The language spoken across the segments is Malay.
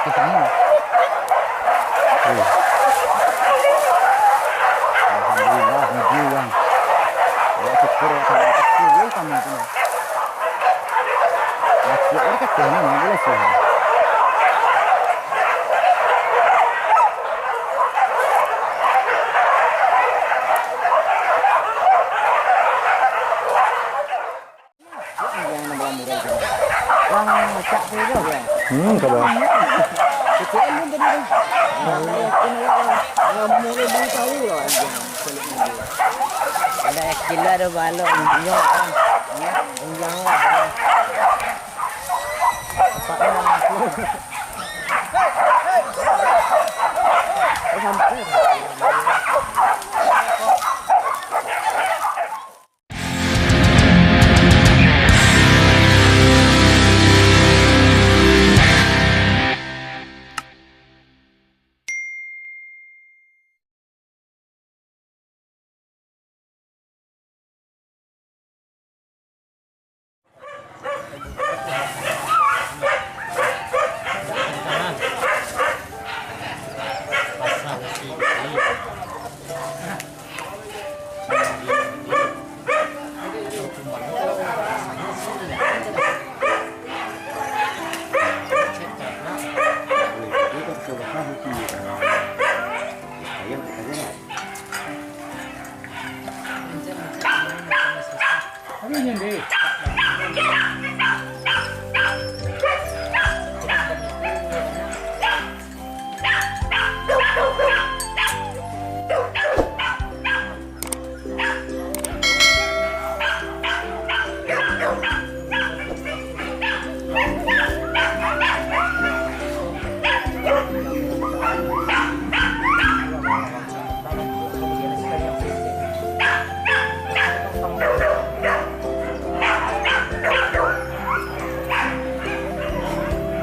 Alhamdulillah berjuang. Ya syukur sama kecil kamu itu. Laki orang kecil ini boleh sih. Yang cak itu ya. Coba. Kecil ini tadi. Mulai beli tahu loh. Ada kilo ada balok ini kan. Yang lah. Tempatnya langsung. Sampai.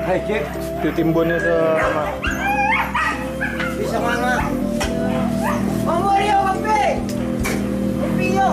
Hai Kik, ditimbunnya sama. Bisa mana? Mau Rio kopi. Kopi yo.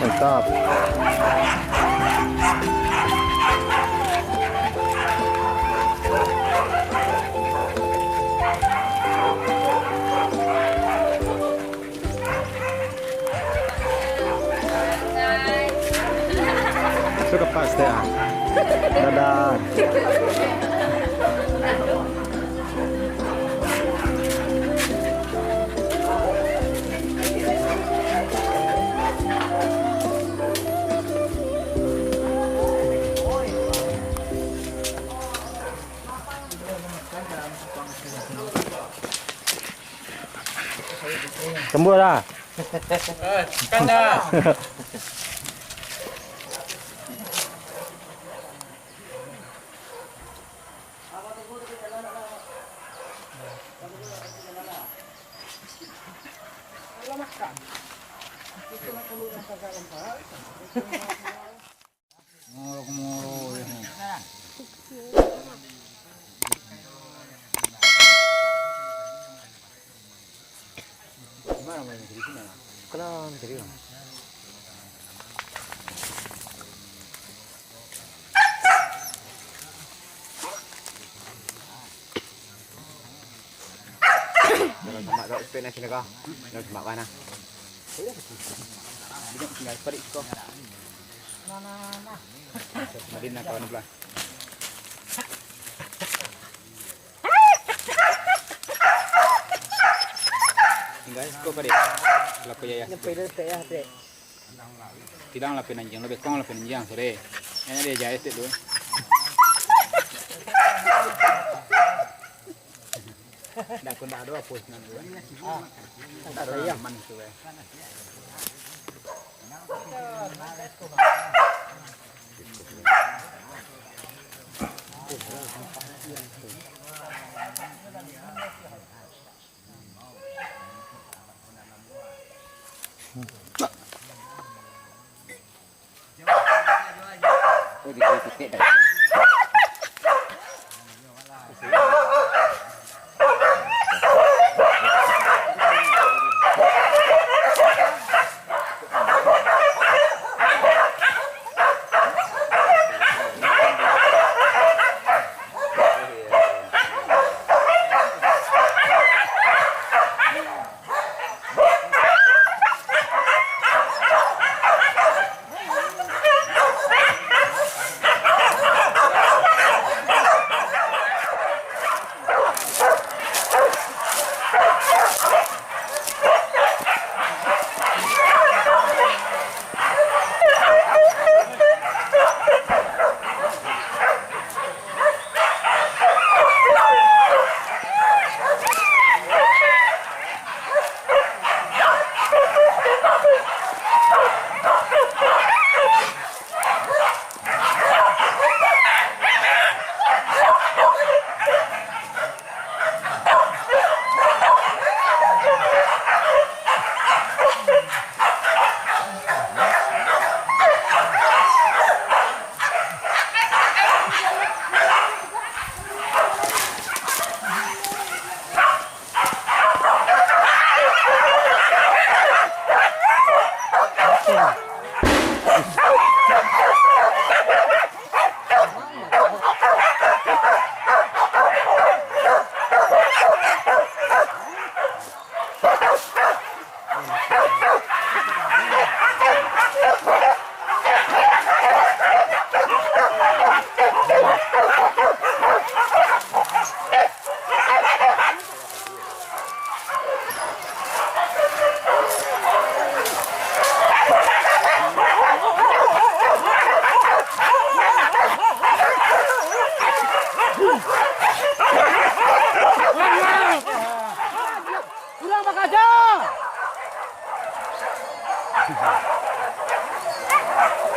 Mantap. Sudah pasti ya. Dadah. Sembuh dah. Kan dah. Kalau jadi mak rok sepeda sini kau, nak mak mana? Tidak tinggal perik kau. Nah. Madina kau ni belah. Tinggal kau perik. Kalau kau ya. Nyampe dah teh ya teh. Tidak lah penanjang, lebih kong lah penanjang sore. Ini dia jahit tu. Dah kau dah ada apa pun nanti. Tak ada yang mana tu. Oh, dikit-dikit dah.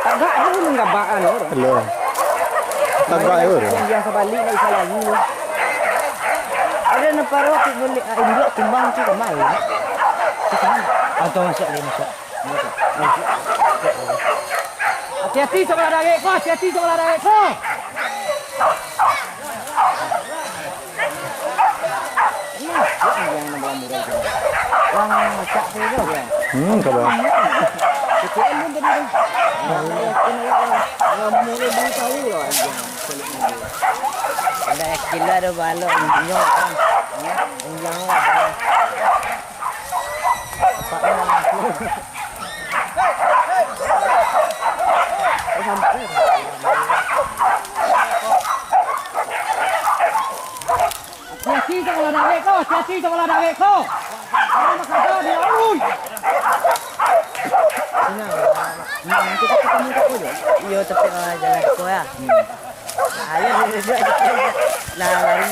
Tagak ni pun menggabaan orang. Hello. Tagak orang. Yang biasa balik nak isa lagi. Ada neparo tu boleh India tumbang tu kemal. Atau masuk dia masuk. Hati-hati sebelah daging kau, hati-hati sebelah daging kau. Yang nombor murah tu. Yang macam tu je kan. Coba. Kecil pun tadi. Mulai beli tahu lah. Ada kilo ada balok nyok kan. Yang lah. Pak hati-hati sekolah daging kau, hati-hati sekolah daging kau. Jangan makan dia urun. Nanti kita ketemu kat mana? Iya, tapi jalan kau ya. Ayo dia nah lari.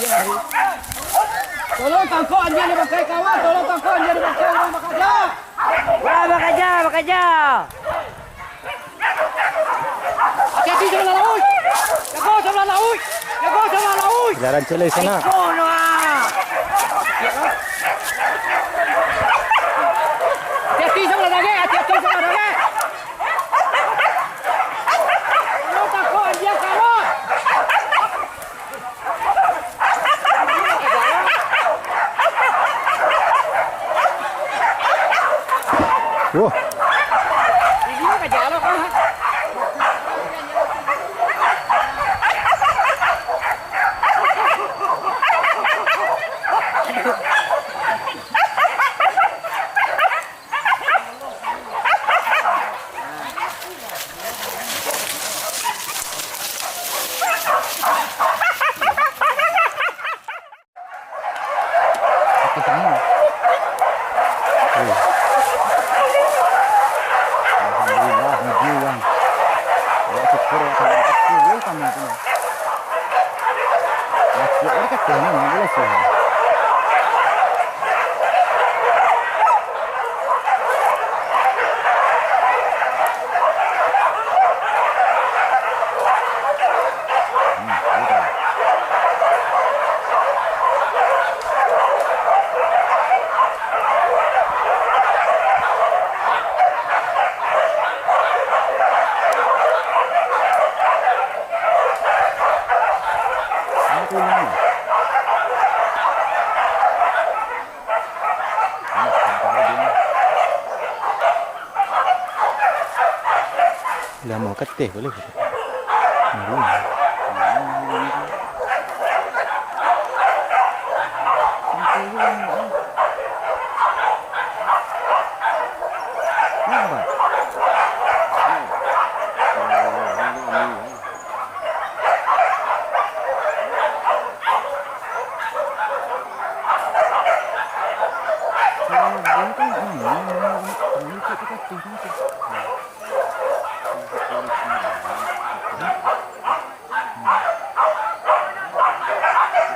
Tolong tangkap anjing dia pakai kawan, tolong tangkap anjing dia pakai orang bekerja. Wah, bekerja. Hati-hati sebelah laut. Jaga sebelah laut. Jalan celai sana. Wah, Ini kan jalan kan? alhamdulillah ngejuang. Ya syukur ya sama aku kamu itu. Ya ini katanya boleh sih. Lah mau keteh boleh.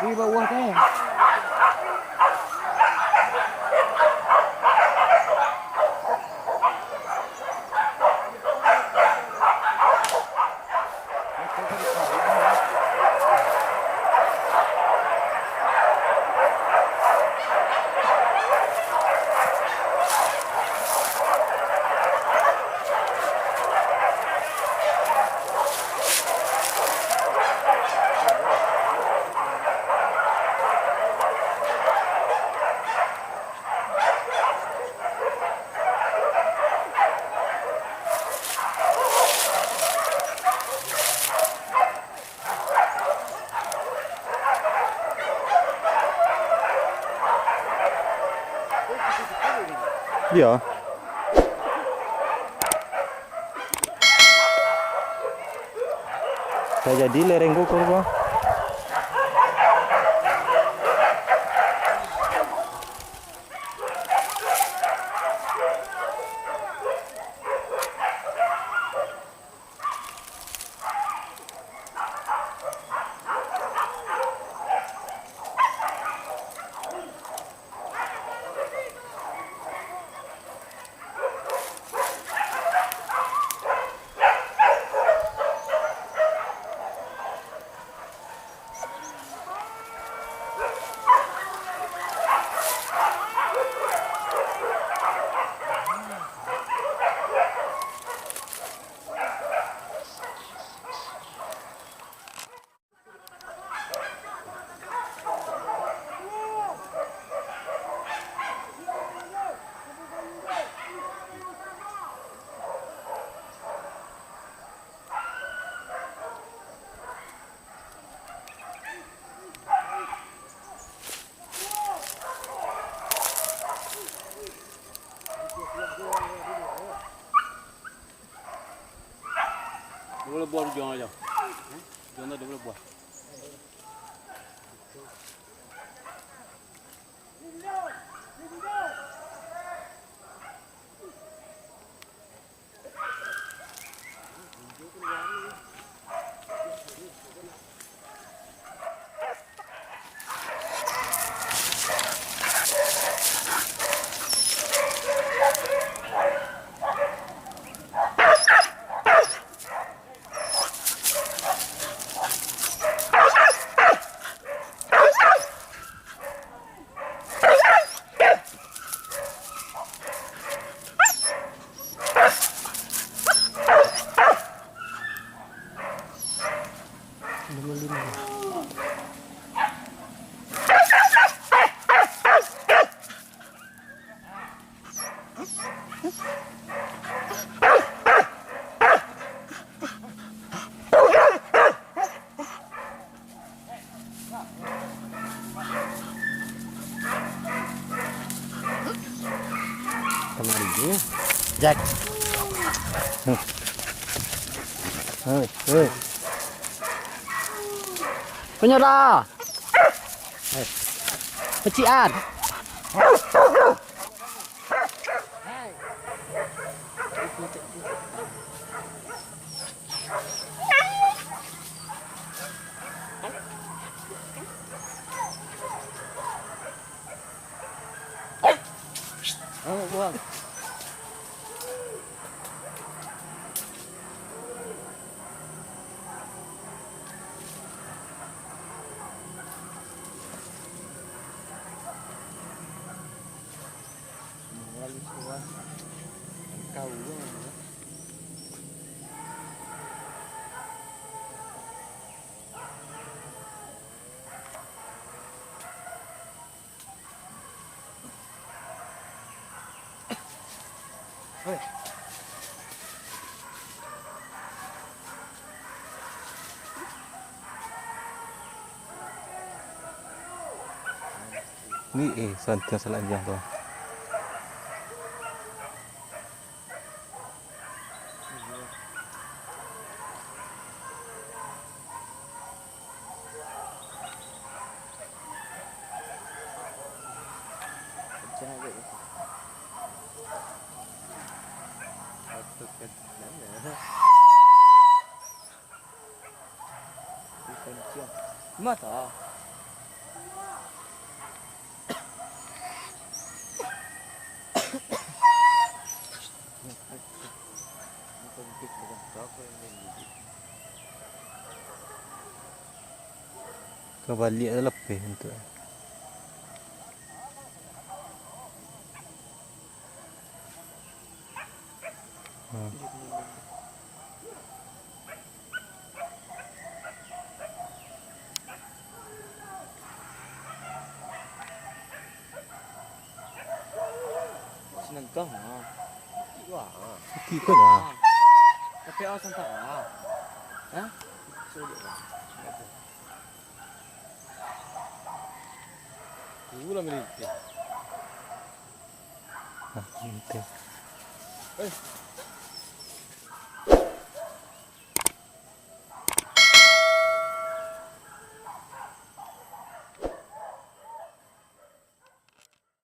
Di bawah teh. Iya. Saya jadi lereng kukur kok. Dua buah jual aja. Jual dua buah. kemari ya. Jack. Hei. Penyerah. Pecian. Oh, buang. Ni santai salah aja tuh. Mata. Kebalik lebih untuk. Senengkah mah. Wah. Ikut lah. Tapi awak santai lah. Hah? Sulit lah. Ulang ni. Ah, ini.